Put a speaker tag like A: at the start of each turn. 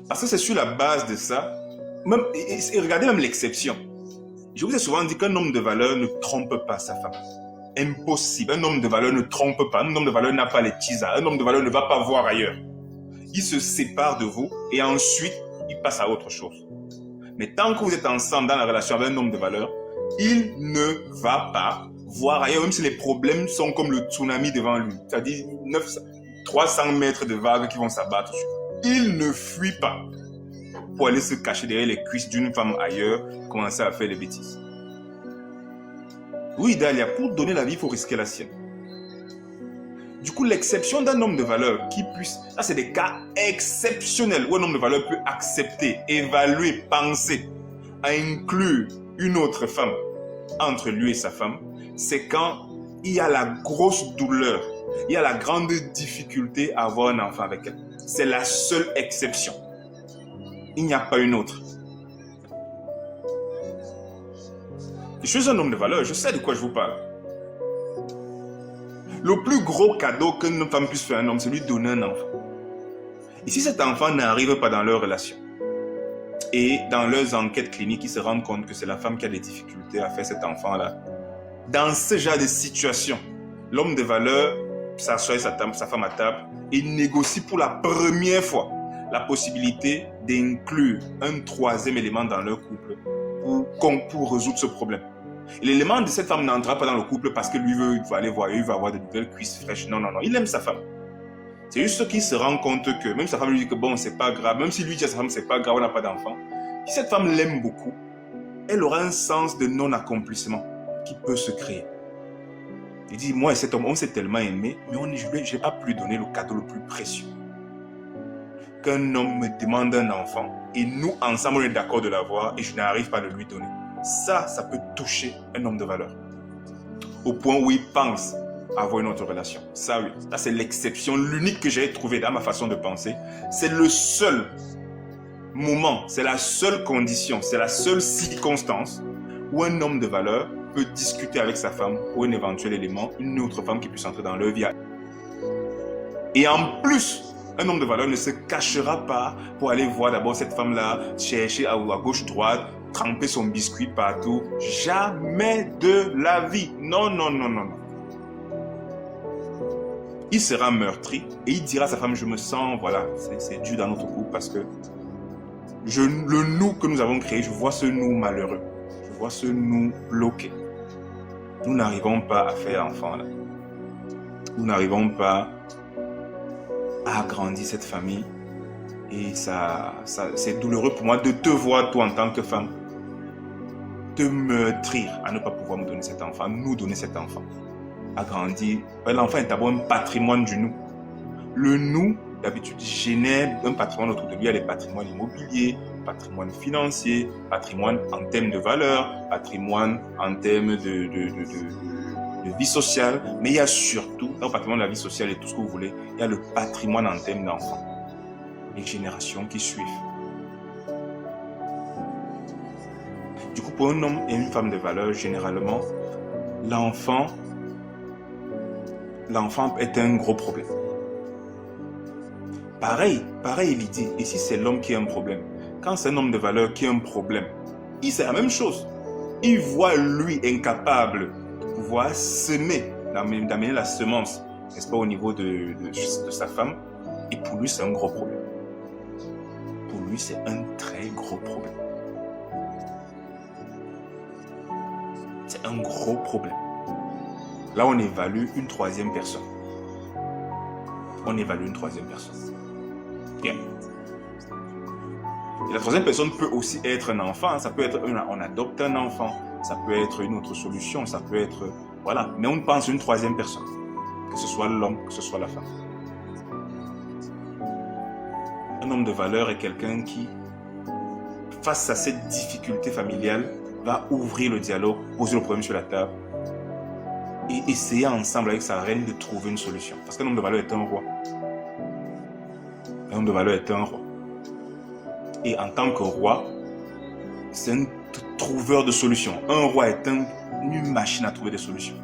A: Parce que c'est sur la base de ça, même, et regardez même l'exception. Je vous ai souvent dit qu'un homme de valeur ne trompe pas sa femme. Impossible. Un homme de valeur ne trompe pas. Un homme de valeur n'a pas les tisas. Un homme de valeur ne va pas voir ailleurs. Il se sépare de vous et ensuite, il passe à autre chose. Mais tant que vous êtes ensemble dans la relation avec un homme de valeur, il ne va pas voir ailleurs, même si les problèmes sont comme le tsunami devant lui. C'est-à-dire 300 mètres de vagues qui vont s'abattre sur lui. Il ne fuit pas pour aller se cacher derrière les cuisses d'une femme ailleurs, commencer à faire des bêtises. Oui, Dalia, pour donner la vie, il faut risquer la sienne. Du coup, l'exception d'un homme de valeur qui puisse... Ça, c'est des cas exceptionnels où un homme de valeur peut accepter, évaluer, penser à inclure une autre femme entre lui et sa femme. C'est quand il y a la grosse douleur, il y a la grande difficulté à avoir un enfant avec elle. C'est la seule exception. Il n'y a pas une autre. Je suis un homme de valeur, je sais de quoi je vous parle. Le plus gros cadeau qu'une femme puisse faire à un homme, c'est lui donner un enfant. Et si cet enfant n'arrive pas dans leur relation, et dans leurs enquêtes cliniques, ils se rendent compte que c'est la femme qui a des difficultés à faire cet enfant-là, dans ce genre de situation, l'homme de valeur s'assoit sa femme à table et négocie pour la première fois la possibilité d'inclure un troisième élément dans leur couple pour résoudre ce problème. Et l'élément de cette femme n'entrera pas dans le couple parce que lui il va aller voir, il va avoir de nouvelles cuisses fraîches. Non, non, non, il aime sa femme. C'est juste qu'il se rend compte que même sa femme lui dit que bon, c'est pas grave, même si lui dit à sa femme c'est pas grave, on n'a pas d'enfant. Si cette femme l'aime beaucoup, elle aura un sens de non-accomplissement qui peut se créer. Il dit, moi et cet homme, on s'est tellement aimé, mais je n'ai pas pu lui donner le cadeau le plus précieux. Qu'un homme me demande un enfant et nous, ensemble, on est d'accord de l'avoir et je n'arrive pas à le lui donner. Ça peut toucher un homme de valeur. Au point où il pense avoir une autre relation. Ça, oui. Ça, c'est l'exception, l'unique que j'ai trouvé dans ma façon de penser. C'est le seul moment, c'est la seule condition, c'est la seule circonstance où un homme de valeur peut discuter avec sa femme ou un éventuel élément, une autre femme qui puisse entrer dans leur vie. Et en plus, un homme de valeur ne se cachera pas pour aller voir d'abord cette femme-là, chercher à gauche-droite, tremper son biscuit partout. Jamais de la vie. Non, non, non, non, non. Il sera meurtri et il dira à sa femme, je me sens, voilà, c'est dur dans notre couple parce que le nous que nous avons créé, je vois ce nous malheureux. Je vois ce nous bloqué. Nous n'arrivons pas à faire enfant là. Nous n'arrivons pas à agrandir cette famille. Et ça c'est douloureux pour moi de te voir, toi, en tant que femme, te meurtrir à ne pas pouvoir me donner cet enfant, nous donner cet enfant. Agrandir. L'enfant est d'abord un patrimoine du nous. Le nous, d'habitude, génère un patrimoine autour de lui. Il y a les patrimoines immobiliers, patrimoine financier, patrimoine en termes de valeur, patrimoine en termes de vie sociale. Mais il y a surtout, dans le patrimoine de la vie sociale et tout ce que vous voulez, il y a le patrimoine en termes d'enfants. Les générations qui suivent. Du coup, pour un homme et une femme de valeur, généralement, l'enfant est un gros problème. Pareil l'idée. Et si c'est l'homme qui a un problème, quand c'est un homme de valeur qui a un problème, c'est la même chose. Il voit lui incapable de pouvoir semer, d'amener la semence, n'est-ce pas, au niveau de sa femme. Et pour lui, c'est un gros problème. Pour lui, c'est un très gros problème. C'est un gros problème. Là, on évalue une troisième personne. On évalue une troisième personne. Bien. Et la troisième personne peut aussi être un enfant. Ça peut être, on adopte un enfant. Ça peut être une autre solution. Ça peut être, voilà. Mais on pense à une troisième personne. Que ce soit l'homme, que ce soit la femme. Un homme de valeur est quelqu'un qui, face à cette difficulté familiale, va ouvrir le dialogue, poser le problème sur la table et essayer ensemble avec sa reine de trouver une solution. Parce qu'un homme de valeur est un roi. Un homme de valeur est un roi. Et en tant que roi, c'est un trouveur de solutions. Un roi est une machine à trouver des solutions.